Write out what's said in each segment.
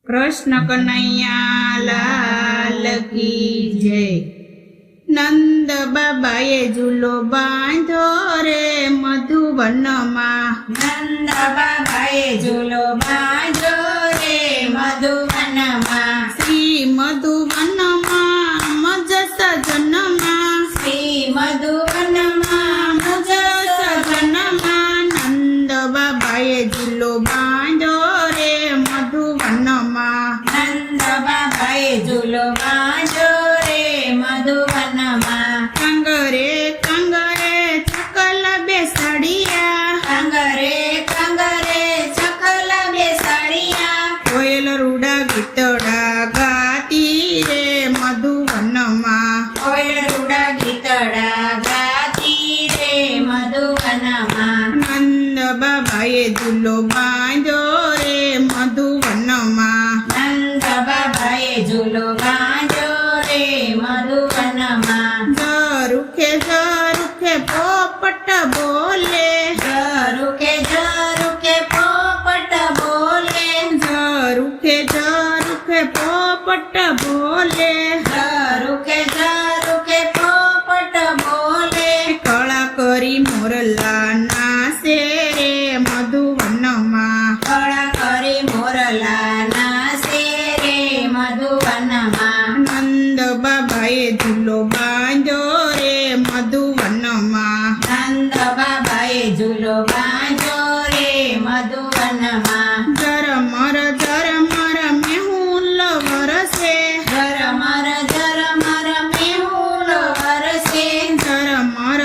કૃષ્ણ કનૈયા લાલ કી જય। નંદ બાબાએ ઝૂલો બાંધો રે મધુવનમાં, નંદ બાબાએ ઝૂલો બાંધો રે મધુવનમાં, શ્રી મધુવનમાં મજ સજનમાં, શ્રી મધુવનમાં મુજ સજનમાં નંદ બાબાએ ઝૂલો બાંધો રે મધુવનમાં, નંદ બાબાએ ઝૂલો બાંધો રે મધુવનમાં, કંગરે કંગરે ચકલ બેસાડિયા, કંગરે કંગરે ચકલ બેસાડિયા, કોયલ રૂડા ગીતડા ગાતી રે મધુવનમાં, કોયલ રૂડા ગીતડા ગાતી રે મધુવનમાં, નંદ બાબાએ ઝૂલો બાંધો રે મધુવનમાં, નંદ બાબાએ ઝૂલો બાંધો રે મધુવનમાં, ઝરૂખે ઝરૂખે પોપટ બોલે, ઝરૂખે ઝરૂખે પોપટ બોલે, ઝરૂખે ઝરૂખે પોપટ બોલે, ઝરૂખે ઝરૂખે પોપટ બોલે, કળા કરી મોરલા નાસે રે મધુવનમાં, કળા કરી મોરલા નાસે રે મધુવનમાં, નંદ બાબાએ ઝૂલો બાંધો રે મધુવનમાં, નંદ બાબાએ ઝૂલો બાંધો રે મધુવનમાં, ઝરમર મેહુલ વરસે, ઝરમર મેહુલ વરસે, ઝરમર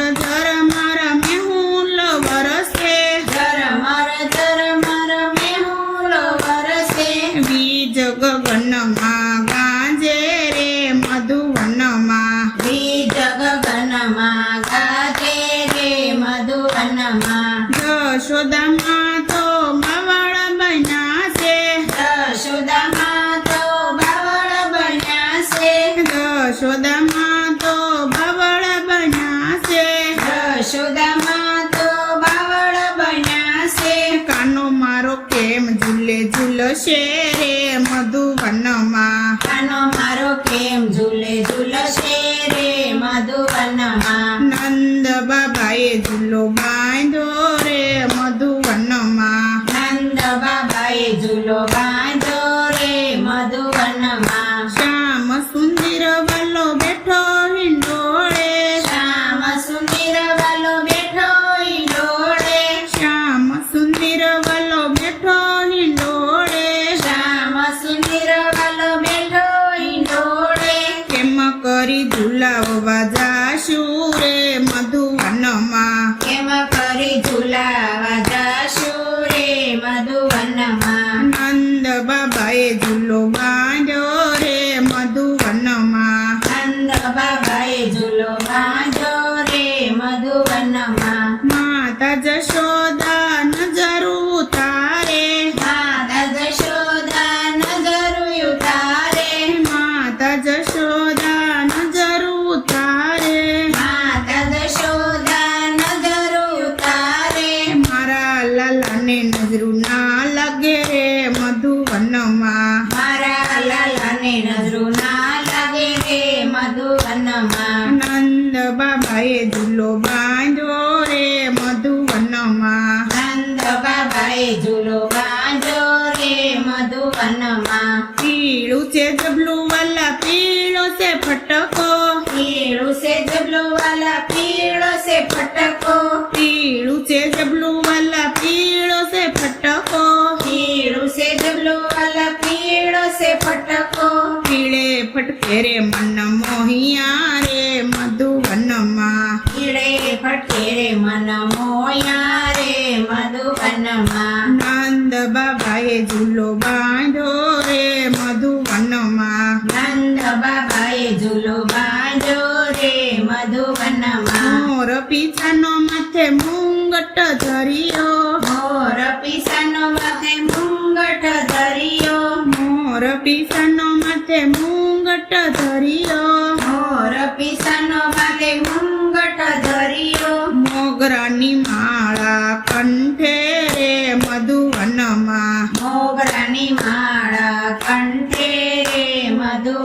મેહુલ વરસે, ઝરમર મેહુલ વરસે, બીજ ગગનમાં ગાજે રે મધુવનમાં, બીજ ગગનમાં ગાજે રે મધુવનમાં, યશોદામાં તો બાવળ બન્યા છે, યશોદામાં તો બાવળ બન્યા છે, યશોદામાં તો બાવળ બન્યા છે, યશોદામાં તો બાવળ બન્યા છે, કાનો મારો કેમ ઝૂલે ઝૂલશે રે મધુવનમાં, કાનો મારો કેમ ઝૂલે ઝૂલશે રે મધુવનમાં, નંદ બાબાએ ઝૂલો બાંધો રે મધુવનમાં, નંદ બાબાએ ઝૂલો બાંધો રે મધુવનમાં, શ્યામ સુંદર વાલો બેઠો હિંડોળે, શ્યામ સુંદર વાલો બેઠો ઈંડોળે, શ્યામ સુંદર વાલો બેઠો હિંડોળે, શ્યામ સુંદર વાલો બેઠો ઈંડોળે, કેમ કરી ઝુલાવવા જાશું રે મધુવનમાં, કેમ કરી ઝુલાવા જાશું રે મધુવનમાં, નંદ બાબાએ ઝૂલો બાંધો રે મધુવનમાં, નંદ બાબાએ ઝૂલો બાંધો રે મધુવનમાં, માતા જશોદા નજર ઉતારે, માતા જશોદા નજર ઉતારે, માતા જશોદા નજર ઉતારે, માતા જશોદા નજર ઉતારે, મારા લાલાને નજરું ના લાગે રે મધુવનમાં, મારા લાલાને નજરું ના લાગે રે મધુવનમાં, નંદ બાબાએ ઝૂલો બાંધો રે મધુવનમાં, નંદ બાબાએ ઝૂલો બાંધો રે મધુવનમાં, પીળું છે જબલું વાલા પીળો છે ફટકો, પીળું છે જબલું વાલા પીળો છે ફટકો, પીળું છે જબલું વાલા પીળો છે ફટકો, પીળું છે જબલું વાલા પીળો છે ફટકો, પીળે ફટકે રે મન મોહિયા રે મધુવનમાં, પીળે ફટકે રે મન મોયા રે મધુવનમાં, નંદ બાબાએ ઝૂલો બાંધો રે મધુવનમાં, નંદ બાબાએ ઝૂલો બાંધો રે મધુવનમાં, મોર પીછાનો માથે મુંગટ ધર્યો, મોર પીસાનો માથે મુંગટ ધર્યો, મોર પીછાનો માથે મુંગટ ધર્યો, મોર પીસાનો માથે મુંગટ ધર્યો, મોગરાની માળા કંઠે રે મધુવનમાં, મોગરાની માળા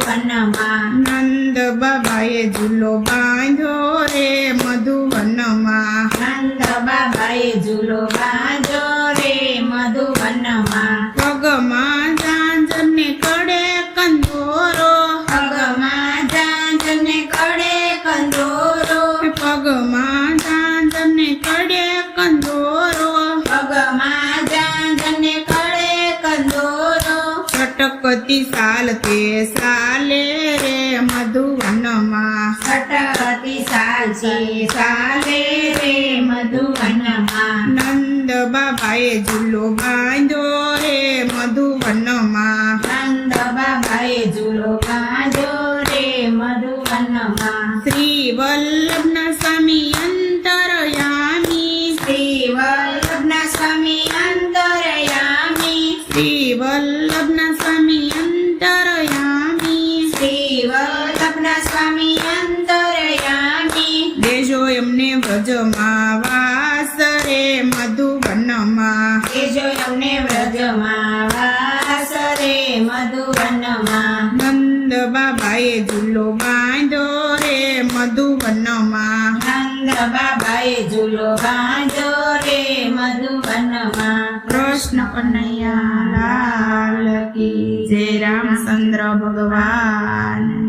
મધુવનમાં નંદ બાબાએ ઝૂલો બાંધ્યો રે મધુવનમાં નંદ બાબાએ ઝૂલો બાંધ્યો રે મધુવનમાં પગમાં ઝાંઝરને કડે કંદોરો પગમાં ઝાંઝરને કડે કંદોરો પગમાં ઝાંઝરને કડે કંદોરો પગમાં ઝાંઝરને કડે કંદોરો છટકતી સાલતે સાલે રે મધુવનમાં છટકતી સાલસે સાલે રે મધુવનમાં નંદ બાબાએ ઝૂલો બાંધ્યો રે મધુવનમાં નંદ બાબાએ ઝૂલો બાંધ્યો રે મધુવનમાં શ્રી વલ્લભના સ્વામી અંતરયામી શ્રી વલ્લભના સ્વામી અંતરયામી શ્રી વલ્લભના સ્વામી અંતરયામી શ્રી વલ્લભના સ્વામી અંતરયામી દેજો એમને વ્રજમાં વાસ રે મધુવનમાં તેજો અમને વ્રજમાં વાસ રે મધુવનમાં નંદ બાબાએ ઝૂલો બાંધ્યો રે મધુવનમાં નંદ બાબાએ ઝૂલો બાંધ્યો રે મધુવનમાં કૃષ્ણ કનૈયા લાલ કી જય રામચંદ્ર ભગવાન